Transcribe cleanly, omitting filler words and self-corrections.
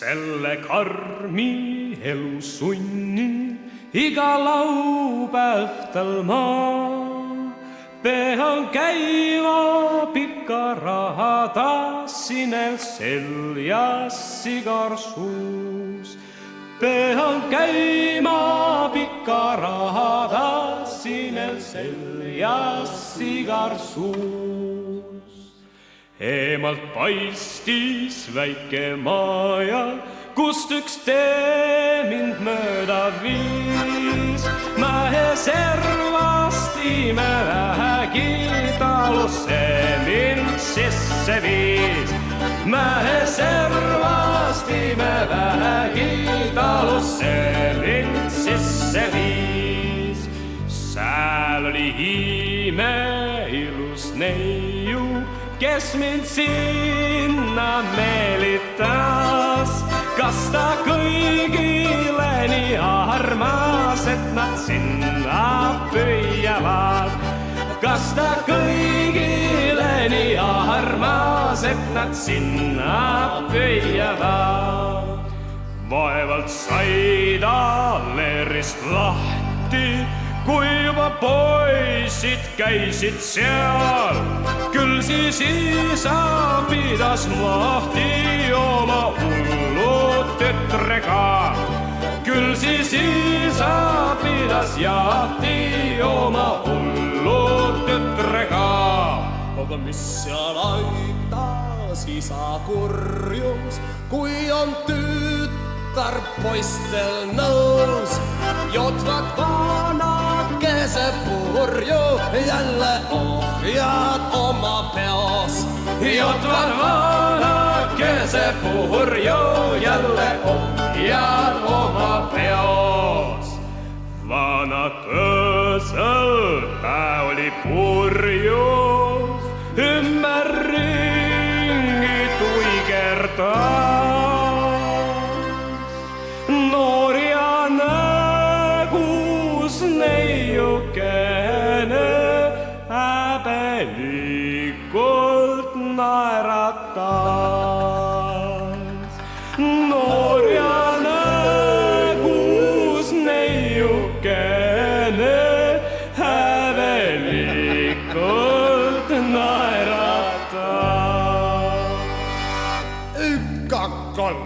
selle karmi elusunni iga laupäev õhtul ma pean käima pika raha tassinel seljas sigar suus. Pean käima pika raha tassinel seljas sigar suus. Eemalt paistis väike maja, kust üks tee mind mööda viis. Mäe servast ime vähegi talusse mind sisse viis. Mäe servast ime vähegi talusse mind sisse viis. Sääl oli ime ilus neiu, kes mind sinna meelitas. Kas ta kõigile nii armas, et nad sinna püüavad? Kas ta kõigile nii armas, et nad sinna püüavad? Vaevalt sai ta leerist lahti, kui juba poisid käisid seal. Küll siis isa pidas mahti oma hullu tütrega. Küll siis isa pidas jahti oma hullu tütrega. Aga mis seal aitas isa kurjus, kui on tütar poistel nõus. Jotvad vanakese purju, jälle ohjad oma peos. Jotvad vanakese purju, jälle ohjad oma peos. Vanad öösel päev oli purjus, ümberringi tuigerdas. Noor ja nägus neiukene häbelikult naeratas. Noor ja nägus neiukene häbelikult naeratas. 1, 2, 3